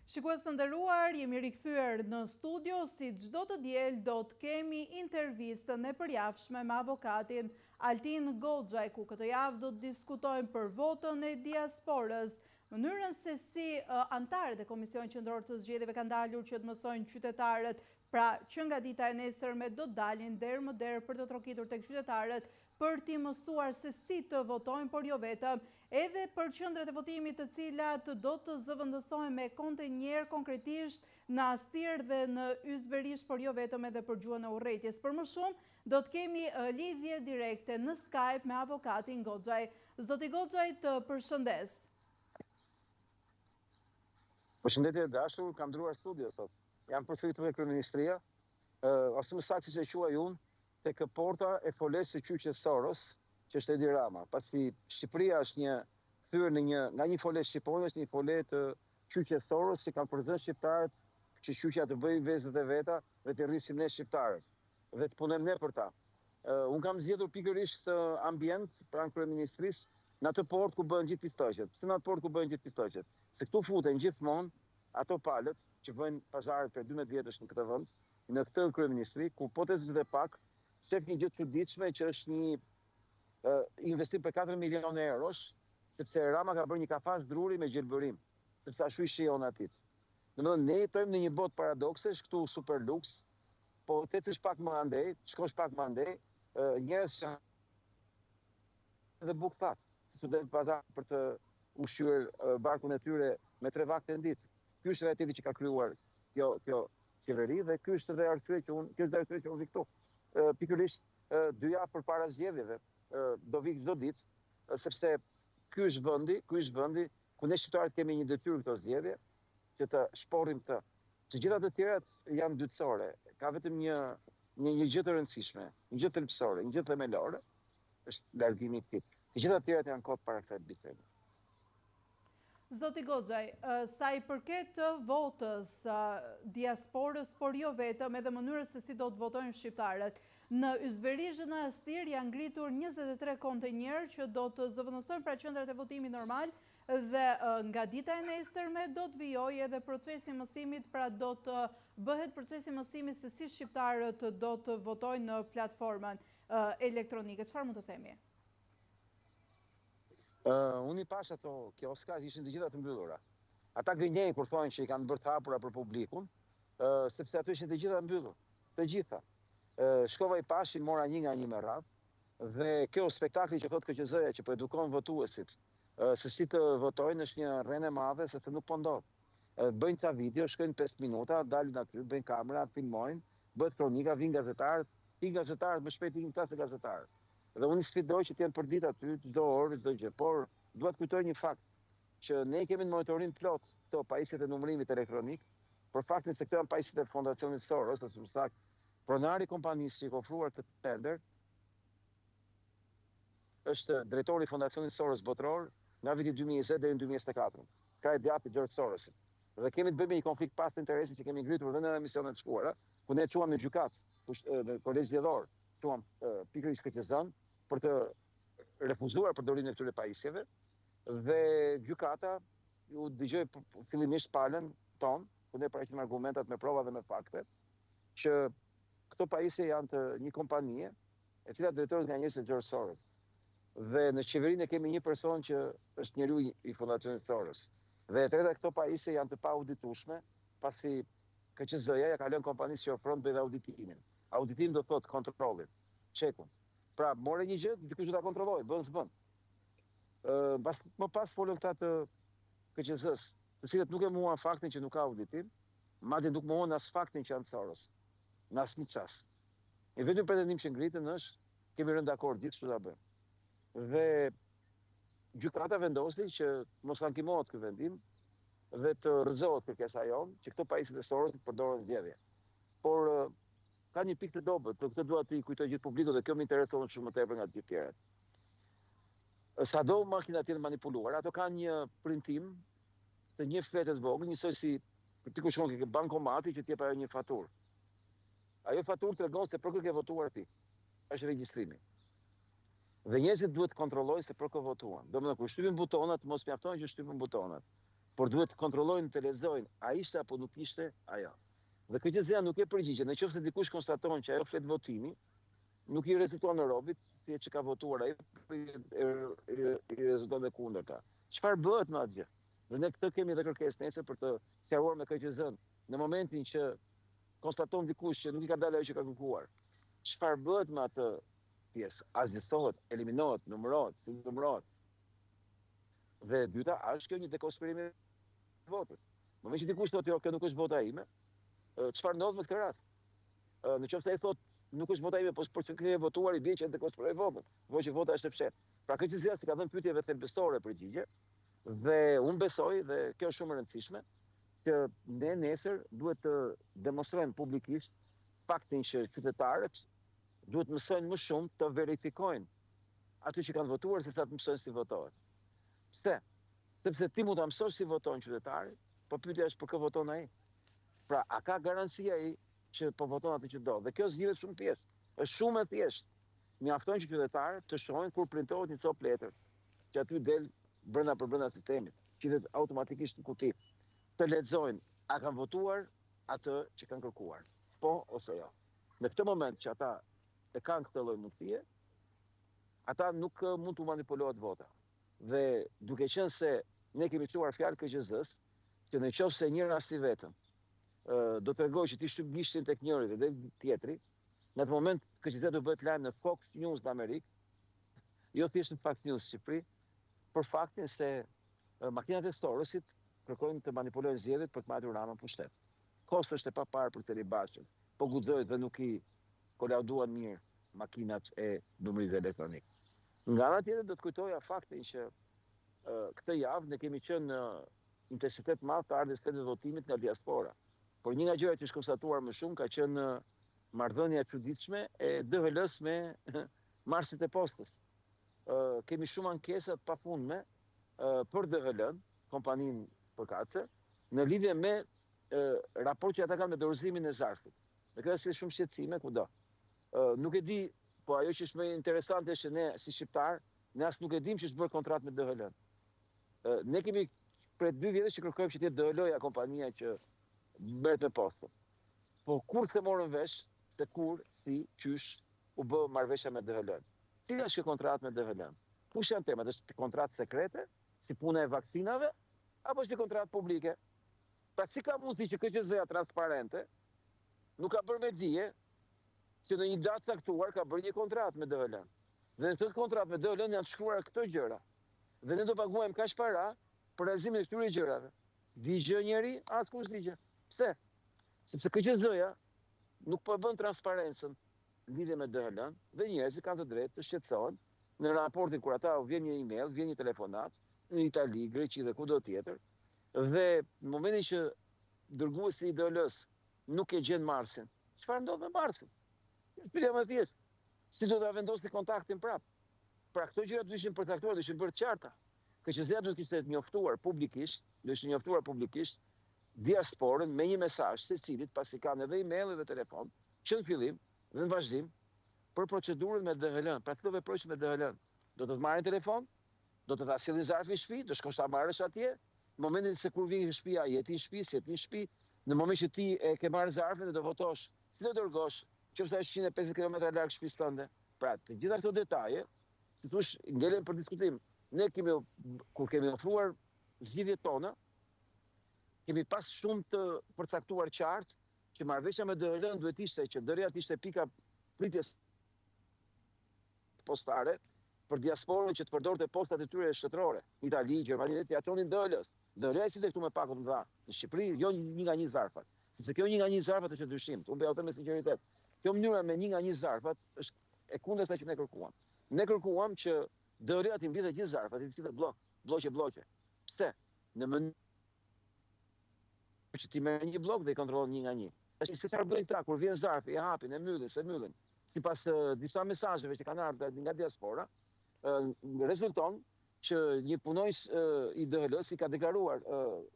Shikues të nderuar, jemi rikthyer në studio, si çdo të diel do të kemi intervistën e përjavshme me avokatin Altin Goxhaj, ku këtë javë do të diskutojmë për votën e diasporës, mënyrën se si antarët e Komisionit Qendror të Zgjedhjeve kanë dalur që të mësojnë qytetarët, pra që nga dita e nesërme do të dalin derë më derë për të trokitur tek qytetarët për t'i mësuar se si të votojnë, por jo vetëm, edhe për qendrat e votimit të cilat do të zëvendësohen me kontenjer konkretisht në Astir dhe në Ysberish, por jo vetëm edhe për gjuhën e urrëties. Për më shumë, do të kemi lidhje direkte në Skype me avokatin Goxhaj. Zoti Goxhaj, të përshëndes. Përshëndetje dashur, kam ndruar studio sot. Jam përsëritur e kryeministria, ose më saktë siç e quaj unë, tek porta e folesë së Qyqes Soros, që është Edi Rama. Pasi Shqipëria është kthyer nga një folesë shqiptare, është një folë të Qyqes Soros që kanë përzënë shqiptarët që Qyqja të bëjë vezët e veta dhe të rrisim ne shqiptarët dhe të punojmë ne për ta. Unë kam zgjedhur pikërisht ambient pranë kryeministrisë në atë port ku bëhen gjithë pistoqet. Pse në atë port ku bëhen gjithë pistoqet? Se këtu futen gjithmonë ato palët që bëjnë pazarët për 12 vjetësh në këtë vend, në këtë kryeministri, ku po të zgjidhe pak, shef një gjë të çuditshme që është një investim për 4 milionë eurosh, sepse Rama ka bërë një kafaz druri me gjelbërim, sepse ashtu i shijon atit. Domethënë ne jetojmë në një botë paradoksesh, këtu super luks, po të ecësh pak më andej, shkosh pak më andej, njerëz që dhe buk fat, se su del pazar për të ushqyer barkun e tyre me 3 vakte në ditë. Ky është realiteti që ka krijuar kjo qeveri dhe ky është edhe arsye që unë vi këtu. Pikërisht 2 javë përpara zgjedhjeve do vi çdo ditë, sepse ky është vendi ku ne shqiptarët kemi një detyrë këto zgjedhje që të shporrim të. Të gjitha të tjerat janë dytësore. Ka vetëm një gjë të rëndësishme, një gjë thelbësore, një gjë themelore, është largimi i këtij. Të gjitha të tjerat janë kot para kësaj bisede. Zoti Goxhaj, sa i përket të votës diasporës, por jo vetëm, edhe mënyrës se si do të votojnë shqiptarët, në Ysberish dhe në Astir janë ngritur 23 kontenjer që do të zëvendësojnë pra qendrat e votimit normal dhe nga dita e nesërme do të vijojë edhe procesi i mësimit, pra do të bëhet procesi i mësimit se si shqiptarët do të votojnë në platformën elektronike. Çfarë mund të themi? Unë i pash ato kioska, ishin të gjitha të mbyllura. Ata gënjejnë kur thonë që i kanë bërë të hapura për publikun, sepse ato ishin të gjitha mbyllur, të gjitha. Shkova i pashin, mora një nga një me radhë, dhe kjo spektakli që thotë KQZ-ja që po edukon votuesit, se si të votojnë është një rrenë e madhe, se të nuk po ndodh. Bëjnë ca video, shkojnë 5 minuta, dalin aty, bëjnë kamera, filmojnë, bëhet kronika, vinë gazetarët, më shpejt ikin këta se gazetarët. Dhe unë sfidoj që t'jenë për ditë aty, çdo orë, çdo gjë. Por dua të kujtoj një fakt, që ne kemi në monitorim plot këto pajisjet e numërimit elektronik, për faktin se këto janë pajisjet e Fondacionit Soros, ose më saktë, pronari i kompanisë që i ka ofruar këtë tender është drejtori i Fondacionit Soros botror nga viti 2020 deri në 2024. Ka e djathtë i George Sorosit. Dhe kemi të bëjmë një konflikt pas të interesi që kemi ngritur edhe në emisionet të shkuara, ku ne quam në gjykatë, në kolegj zgjedhor, quam pikërisht KQZ-n, për të refuzuar përdorimin e këtyre pajisjeve, dhe gjykata ju dëgjoi fillimisht palën ton, ku ne paraqitëm argumentat me prova dhe me fakte, që këto pajisje janë të një kompanie, e cila drejtohet nga njerëz të George Soros. Dhe në qeverinë kemi një person që është njeriu i Fondacionit Soros. Dhe e treta, këto pajisje janë të paauditueshme, pasi KQZ-ja ja ka lënë kompanisë që ofron të bëjë auditimin. Auditimi do thotë kontrollin, çekun. Pra, more një gjë, dikush do ta kontrollojë, bën s'bën. Më pas folën këta të KQZ-s, të cilët nuk e mohuan faktin që nuk ka auditim, madje nuk mohuan as faktin që janë Soros, në asnjë çast. E vetëm pretendim që ngritën është, kemi rënë dakord gjithë çfarë ta bëjmë. Dhe gjykata vendosi që mos ankimohet ky vendim dhe të rrëzohet kërkesa jonë, që këto pajisjet e Sorosit përdoren zgjedhje. Por ka një pikë të dobët, për këtë dua të i kujtoj gjithë publikut dhe kjo më intereson shumë më tepër nga të gjithë tjerët. Sado makina të jenë manipuluar, ato kanë një printim të një fletë të vogël, njësoj si ti ku shkon ke bankomati që t'jep ajo një faturë. Ajo faturë tregon se për kë ke votuar ti. Është regjistrimi. Dhe njerëzit duhet të kontrollojnë se për kë votuan. Domethënë kur shtypin butonat, mos mjafton që shtypin butonat. por duhet të kontrollojnë, të lexojnë, a ishte apo nuk ishte ajo. Dhe kjo gjë nuk e përgjigjet. Nëse dikush konstaton që ajo flet votimi, nuk i rezulton në robit, si që ka votuar ai, i rezulton dhe kundërta. Çfarë bëhet me atë gjë? Dhe ne këtë kemi edhe kërkesë nesër për të sqaruar me KQZ-n. Në momentin që konstaton dikush që nuk i ka dalë ajo që ka kërkuar, çfarë bëhet me atë pjesë? Azlisohet, eliminohet, numërohet, si numërohet. Dhe e dyta, është kjo një dekonspirimi i votës. Në momentin që dikush thotë jo, kjo nuk është vota ime, çfarë ndodh në këtë rast? Nëse ai thotë nuk është vota ime, po për çka ke votuar i bie që dekonspiroi votën, po që vota është e fshehtë. Pra këtë gjë si ka dhënë pyetjeve thelbësore përgjigje, dhe unë besoj, dhe kjo është shumë e rëndësishme, që ne nesër duhet të demonstrojmë publikisht faktin që qytetarët duhet mësojnë më shumë të verifikojnë aty që kanë votuar se sa të mësojnë si votohet. Pse? Sepse ti mund ta mësosh si votojnë qytetarët, po pyetja është për kë voton ai. Pra, a ka garancia ai që po voton atë që do? Dhe kjo zgjidhet shumë thjesht. Është shumë e thjeshtë. Mjafton që qytetarët të shohin kur printohet një copë letër, që aty del brenda sistemit, qytet automatikisht në kuti. Të lexojnë a kanë votuar atë që kanë kërkuar, po ose jo. Në këtë moment që ata e kanë këtë lloj mundësie, ata nuk mund të manipulohet vota. Dhe duke qenë se ne kemi çuar fjalë KQZ-s, që nëse një rast i vetëm do të tregoj që ti shtyp gishtin tek njëri dhe tjetri, në atë moment KQZ do bëhet lajm në Fox News në Amerikë, jo thjesht në Fox News Shqipëri, për faktin se makinat e Sorosit kërkojnë të manipulojnë zgjedhjet për të marrë Ramën pushtet. Kosto është e paparë për Teri Bashën, po guxoi dhe nuk i kolauduan mirë makinat e numrit elektronik. Nga ana tjetër do të kujtoja faktin që këtë javë ne kemi qenë në intensitet madh të ardhes të votimit nga diaspora. Por një nga gjërat që është konstatuar më shumë ka qenë marrëdhënia e çuditshme e DHL-s me marsit e postës. Kemi shumë ankesa të pafundme për DHL-n, kompaninë përkatëse, në lidhje me raport që ata kanë me dorëzimin e zarfit. Dhe kjo është shumë shqetësime kudo. Nuk e di, po ajo që është më interesante është që ne si shqiptar, ne as nuk e dim që është bërë kontratë me DHL-n. Ne kemi prej 2 vjetësh që kërkojmë që të jetë DHL-ja kompania që bëhet me postën. Po kur se morën vesh, se kur, si, qysh, u bë marrëveshja me DHL-n. Cila është kjo kontratë me DHL-n? Kush janë temat? Është kontratë sekrete, si puna e vaksinave, apo është një kontratë publike? Pra si ka mundësi që KQZ-ja transparente nuk ka bërë me dije që në një datë caktuar ka bërë një kontratë me DHL-n. Dhe në këtë kontratë me DHL-n janë shkruar këto gjëra. Dhe ne do paguajmë kaq para për realizimin e këtyre gjërave. Digjë njëri, askush digjë. Pse? Sepse KQZ-ja nuk po bën transparencën lidhje me DHL-n dhe njerëzit kanë të drejtë të shqetësohen në raportin kur ata vjen një email, vjen një telefonat në Itali, Greqi dhe kudo tjetër, dhe në momentin që dërguesi i DHL-s nuk e gjen marsin, çfarë ndodh me marsin? Pyetja më e thjeshtë. Si do ta vendosni kontaktin prap? Pra këto gjëra do ishin përcaktuar, do ishin bërë të qarta. KQZ-ja do të kishte njoftuar publikisht, diasporën me një mesazh secilit, pasi kanë edhe email dhe telefon, që në fillim dhe në vazhdim për procedurën me DHL-n. Pra të veprojnë me DHL-n. Do të marrin telefon, do të ta sillin zarfin në shtëpi, do shkosh ta marrësh atje. Në momentin se kur vjen në shtëpi, jeti në shtëpi, si jeti në shtëpi, në momentin që ti e ke marrë zarfin dhe do votosh, si do dërgosh, qoftë është 150 km larg shtëpisë tënde. Pra, të gjitha këto detaje, si thosh, ngelen për diskutim. Ne kur kemi ofruar zgjidhjet tona, kemi pas shumë të përcaktuar qartë që marrëveshja me DHL-n duhet ishte që dërja të ishte pika pritjes postare për diasporën që të përdorte postat e tyre shtetërore, Itali, Gjermani, të jatronin DHL-s. DHL-ja si këtu me pakut më dha. Në Shqipëri jo një nga një zarfat. Sepse kjo një nga një zarfat është e dyshimit. Unë bëjau me sinqeritet. Kjo mënyra me një nga një zarfat është e kundërta që ne kërkuam. Ne kërkuam që DHL-ja të mbledhte gjithë zarfat, i cilët bloqe. Pse? Në mënyrë që ti merr një blok dhe i kontrollon një nga një. Tash se çfarë bëjnë këta kur vjen zarfi, e hapin, e mbyllin. Sipas disa mesazheve që kanë ardhur nga diaspora, rezulton që një punonjës i DHL-s i ka deklaruar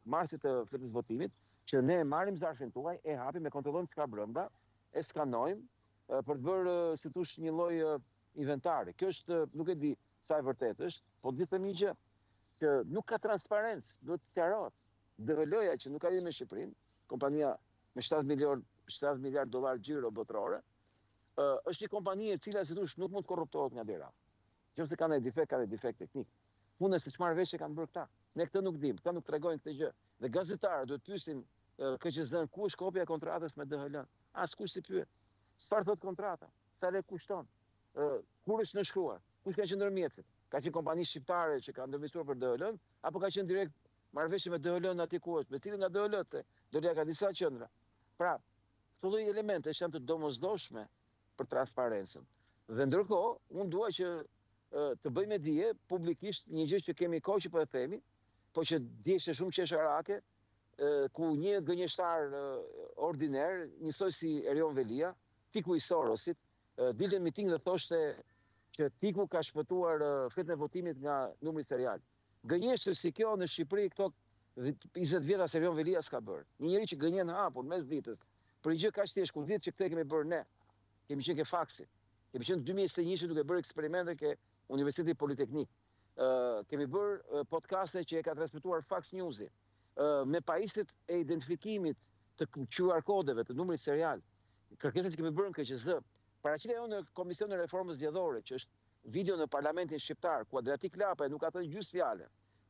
marsit të fletës votimit që ne marrim zarfin tuaj, e hapim, e kontrollojmë çka brenda, e skanojmë për të bërë si thosh një lloj inventari. Kjo është, nuk e di sa e vërtetë është, po di themi gjë që nuk ka transparencë, duhet të sqarohet. DHL-ja që nuk ka lidhje me Shqipërinë, kompania me 7 miliard dollar xhiro botërore, është një kompani e cila si thosh nuk mund të korruptohet nga dera. Nëse ka ndonjë defekt teknik. Punë se çfarë veshje kanë bërë këta. Ne këtë nuk dim, këta nuk tregojnë këtë gjë. Dhe gazetarët duhet pyesin KQZ-n ku është kopja e kontratës me DHL-n. Askush si pyet. Çfarë thot kontrata? Sa lek kushton? Kur është nënshkruar? Kush ka qenë ndërmjetësit? Ka qenë kompani shqiptare që ka ndërmjetësuar për DHL-n apo ka qenë direkt marrëveshje me DHL-n aty ku është? Me cilën nga DHL-t se DHL ka disa qendra. Pra, këto lloj elemente janë të domosdoshme për transparencën. Dhe ndërkohë, unë dua që të bëjmë dije publikisht një gjë që kemi kohë që po e themi, po që djeshte shumë qesharake, ku një gënjeshtar ordiner, njësoj si Erion Velia, tiku i Sorosit, dilte në miting dhe thoshte që tiku ka shpëtuar fletën e votimit nga numri serial. Gënjeshtër si kjo në Shqipëri këto 20 vjeta Erion Velia s'ka bërë. Një njeri që gënjen hapur mes ditës, për një gjë kaq thjesht kur ditë që këtë kemi bërë ne. Kemi qenë ke faksi. Kemi qenë 2021 duke bërë eksperimente ke Universiteti Politeknik. Kemi bërë podcaste që e ka transmetuar Fax News-i. Me pajisjet e identifikimit të QR kodeve, të numrit serial. Kërkesat që kemi bërë në KQZ, paraqitja jonë në Komisionin e Reformës Zgjedhore, që është video në Parlamentin Shqiptar, ku Adriatik Lapaj nuk ka thënë gjysmë fjalë,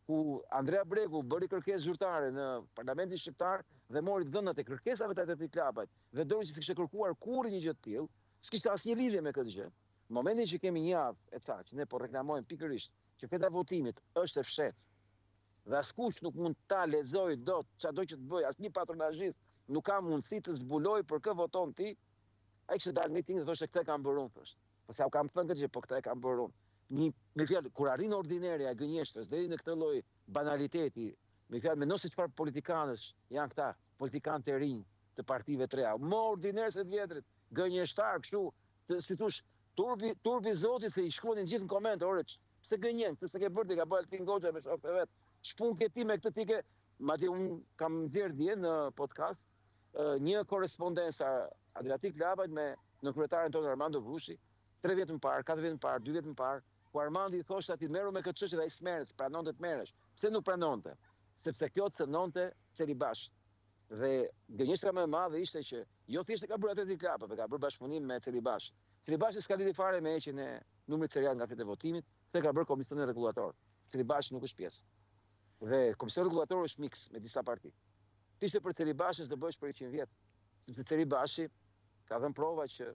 ku Andrea Bregu bëri kërkesë zyrtare në Parlamentin Shqiptar dhe mori dhënat e kërkesave të Adriatik Lapajt, dhe dori që kishte kërkuar kurrë një gjë të tillë, s'kishte asnjë lidhje me këtë gjë. Në momentin që kemi një javë e caktë, ne po reklamojmë pikërisht që fleta e votimit është e fshehtë dhe askush nuk mund ta lexojë dot çado që të bëj, asnjë patronazhist nuk ka mundësi të zbulojë për kë voton ti. Ai kishte dalë miting dhe thoshte këtë kam bërë unë, thoshte. Po sa u kam thënë këtë gjë, po këtë e kam bërë unë. Me fjalë, kur arrin ordinarja e gënjeshtrës deri në këtë lloj banaliteti, me fjalë mendon se çfarë politikanësh janë këta, politikanë të rinj të partive të reja, më ordinarë se të vjetrit, gënjeshtar kështu, si thosh, turbi Zotit se i shkruanin gjithë në komente, ore, pse gënjen, pse s'e ke bërë ti, ka bëj Altin Goxha me shofë vet. Shpun ke ti me këtë tike, madje un kam nxjerr dje në podcast një korrespondencë Adriatik Lapajt me në kryetarin tonë Armando Vushi, 3 vjet më parë, 4 vjet më parë, 2 vjet më parë, ku Armandi i thoshte atij merru me këtë çështje dhe ai smerret, pranonte të merresh. Pse nuk pranonte? Sepse kjo cënonte Celibash. Dhe gënjeshtra më e madhe ishte që jo thjesht e ka bërë Adriatik Lapaj, ka bërë bashkëpunim me Celibash. Celibashi s'ka lidhje fare me heqjen e numrit serial nga fletë e votimit, se ka bërë Komisioni Rregullator. Celibashi nuk është pjesë. Dhe Komisioni Rregullator është miks me disa parti. Ti ishte për Celibashis do bësh për 100 vjet, sepse Celibashi ka dhënë prova që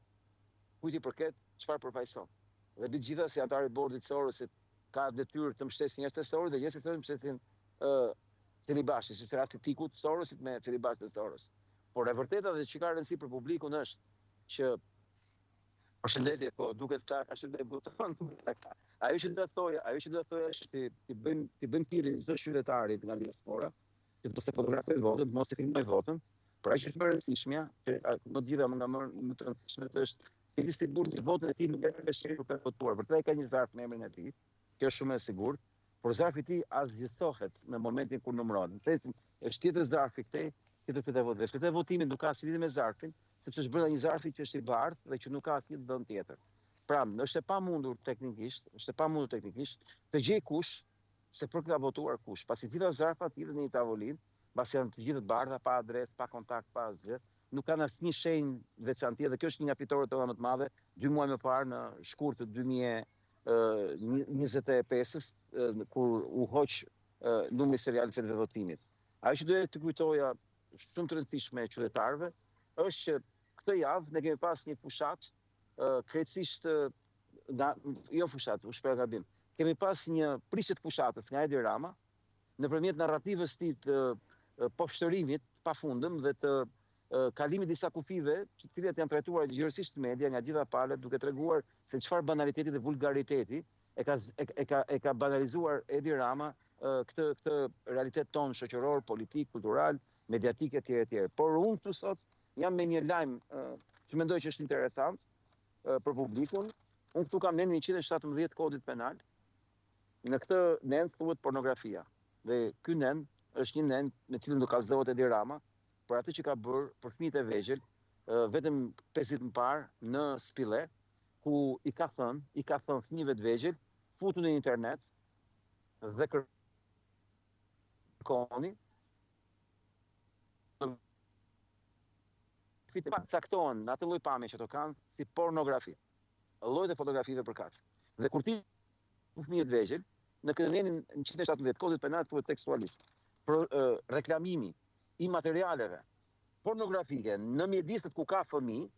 kujt i përket çfarë përfaqëson. Dhe mbi të gjitha si antar i bordit të Sorosit ka detyrë të mbështesë njerëz të Sorosit dhe njerëz të Sorosit mbështesin Celibashi, si rasti Tikut të Sorosit me Celibashin të Sorosit. Por e vërteta dhe që ka rëndësi për publikun është që përshëndetje, po duket ta ashtu debuton. Ajo që do të thoja është ti bëjmë tirin çdo qytetarit nga diaspora, që do të fotografojë votën, mos e filmoj votën, por ajo që është më e rëndësishmja, që më gjitha më nga më të rëndësishme është ti di sigurt që votën e tij nuk e ka shkruar për të votuar. Për këtë ka një zarf me emrin e tij. Kjo është shumë e sigurt, por zarfi i tij asgjësohet në momentin kur numërohet. Në sensin është tjetër zarfi këtej, tjetër fletë e votimit. Fletë e votimit nuk ka as lidhje me zarfin, sepse është bërë një zarfi që është i bardhë dhe që nuk ka asnjë dhënë tjetër. Pra, është e pamundur teknikisht të gjej kush se për ka votuar kush. Pasi gjitha zarfat lidhen në një tavolinë, pasi janë të gjithë të bardha, pa adresë, pa kontakt, pa asgjë, nuk kanë asnjë shenjë veçantie dhe kjo është një nga fitoret tona më të mëdha. 2 muaj më parë në shkurt të 2025-s, kur u hoq numri serial i fletëve votimit. Ajo që doja të kujtoja shumë të rëndësishme qytetarëve është që këtë javë ne kemi pas një fushat, krejtësisht jo fushat, u shpreh gabim. Kemi pas një prishje të fushatës nga Edi Rama nëpërmjet narrativës së tij të poshtërimit pafundëm dhe të kalimit disa kufive, të cilat janë trajtuar gjithësisht media nga gjitha palët, duke treguar se çfarë banaliteti dhe vulgariteti e ka banalizuar Edi Rama këtë realitet ton shoqëror, politik, kultural, mediatik etj. Por unë këtu sot jam me një lajm që mendoj që është interesant për publikun. Unë këtu kam nën 117 kodit penal. Në këtë nen thuhet pornografia. Dhe ky nen është një nen me cilën do kallëzohet Edi Rama për atë që ka bërë për fëmijët e vegjël, vetëm 5 ditë më parë në Spille, ku i ka thënë fëmijëve të vegjël, futu në internet dhe kërkoni caktohen në atë lloj pamje që ato kanë si pornografi. Llojet e fotografive përkatës. Dhe kur ti fëmijët vegjël, në KNN 117 kodit penal thuhet tekstualisht për reklamimi i materialeve pornografike në mjediset ku ka fëmijë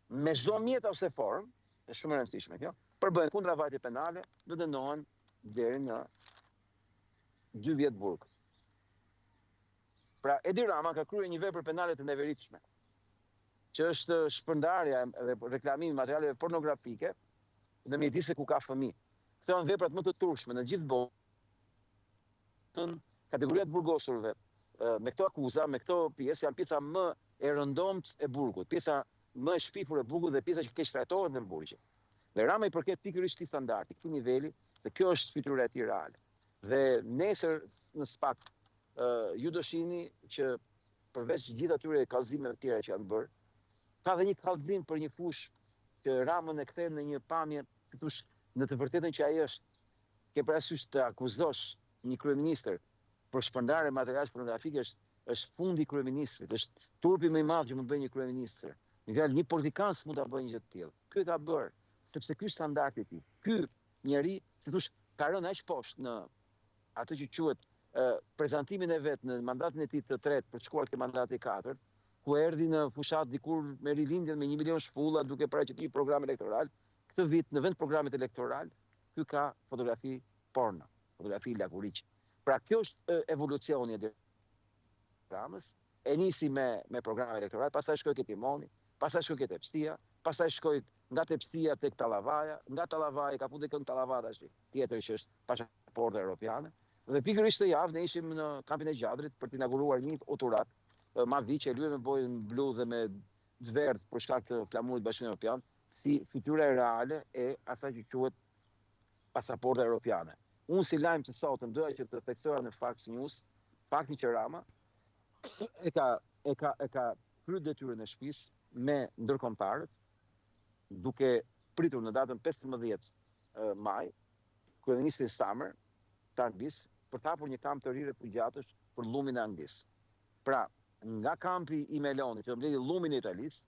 me çdo mjet ose formë, është shumë e rëndësishme kjo, përbëhen kundravajtje penale, do dënohen deri në 2 vjet burg. Pra, Edi Rama ka kryer një vepër penale të neveritshme, që është shpërndarja dhe reklamimi materialeve pornografike në mjedise ku ka fëmijë. Këto janë veprat më të turpshme në gjithë botën. Kategoria të burgosurve me këto akuza, me këto pjesë janë pjesa më e rëndomt e burgut, pjesa më e shpifur e burgut dhe pjesa që keq trajtohet në burgje. Dhe Rama i përket pikërisht këtij standardi, këtij niveli, se kjo është fytyra e tij reale. Dhe nesër në SPAK ju do shihni që përveç gjithë atyre kallëzimeve të tjera që janë bërë, ka dhe një kallëzim për një fushë që Ramën e kthen në një pamje, thosh, në të vërtetën që ai është. Ke parasysh të akuzosh një kryeministër për shpërndarje materiale pornografike është fundi i kryeministrit, është turpi më i madh që mund bëjë një kryeministër. Një politikan s'mund ta bëjë një gjë të tillë. Ky ka bërë, sepse ky është standardi i tij. Ky njeri, si thosh, ka rënë aq poshtë në atë që quhet prezantimin e vet në mandatin e tij të tretë për të shkuar te mandati i katërt, ku erdhi në fushat dikur me rilindjen me 1 milion shpulla duke paraqituar një program elektoral. Këtë vit në vend programit elektoral, ky ka fotografi porno, fotografi laguriqe. Pra kjo është evolucioni i Ramës. E nisi me program elektoral, pastaj shkoi ke Timoni, pastaj shkoi ke Tepësia, pastaj shkoi nga Tepësia tek Tallavaja, nga Tallavaja ka futur kënd Tallava tash, tjetër që është pasaportë europiane. Dhe pikërisht të javë ne ishim në kampin e Gjadrit për të inauguruar një oturat, ma vi që e luajmë me bojën blu dhe me zverdh për shkak të flamurit Bashkimit Evropian, si fytyra reale e asaj që quhet pasaporta europiane. Unë si lajm të sotëm doja që të theksoja në Fox News faktin që Rama e ka kryer detyrën e shtëpisë me ndërkombëtarët, duke pritur në datën 15 maj kryeministin Stamer të Anglisë për të hapur një kamp të ri refugjatësh për llumin e Anglisë. Pra, nga kampi i Melonit, që do mbledhë llumin e Italisë,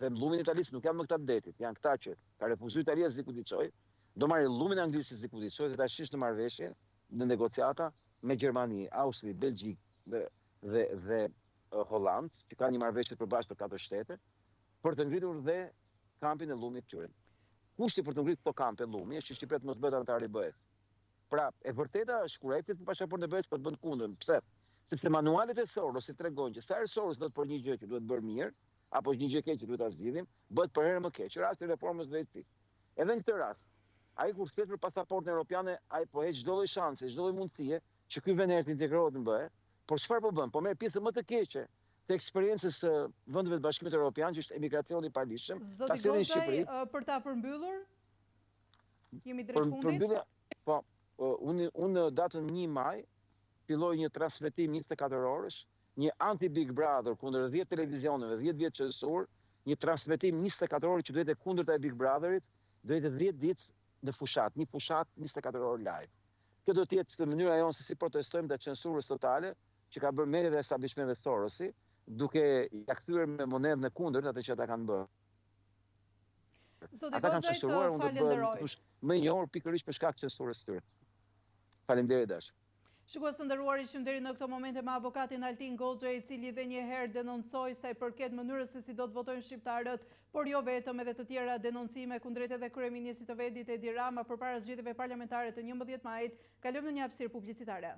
dhe llumin e Italisë nuk janë më këta të detit, janë këta që ka refuzuar Italia zikudicoj, do marrë llumin e Anglisë zikudicoj dhe ta shish në marrëveshje në negociata me Gjermani, Austri, Belgjik dhe Holland, që ka një marrëveshje të përbashkët për 4 shtete, për të ngritur dhe kampin e llumit të tyre. Kushti për të ngritur këto kampe llumi është që Shqipëria mos bëhet anëtar i BE-s. Pra, e vërteta është kur ai flet për pasaportën e BE-s po të bën kundër. Pse? Sepse manualet e Sorosit tregojnë që sa herë Soros do të për një gjë që duhet bërë mirë, apo është një gjë keq që duhet ta zgjidhim, bëhet për herë më keq. Rasti i reformës drejtësisë. Edhe në këtë rast, ai kur flet për pasaportën europiane, ai po heq çdo lloj shanse, çdo lloj mundësie që ky vend të integrohet në BE, por çfarë po bën? Po merr pjesë më të keqe të eksperiencës së vendeve të Bashkimit Evropian, që është emigracioni i palishëm, pasi në Shqipëri. Për ta përmbyllur, jemi drejt fundit. Po, unë datën 1 maj filloi një transmetim 24 orësh, një anti-Big Brother kundër 10 televizioneve, 10 vjet censur, një transmetim 24 orë që duhet e kundërta e Big Brotherit, duhet e 10 ditë në fushat, një fushat 24 orë live. Kjo do të jetë mënyra jonë se si protestojmë ndaj censurës totale që ka bërë merri dhe establishmenti dhe Sorosi, duke ja kthyer me monedhën e kundërt atë që ata kanë bërë. Ata kanë censuruar, unë do të bëj më i njohur pikërisht për shkak të censurës së tyre. Faleminderit dash. Shikues të nderuar, ishim deri në këtë momente me avokatin Altin Goxha, i cili edhe një herë denoncoi sa i përket mënyrës se si do të votojnë shqiptarët, por jo vetëm, edhe të tjera denoncime kundrejt edhe kryeministit të vendit Edi Rama përpara zgjedhjeve parlamentare të 11 majit. Kalojmë në një hapësirë publicitare.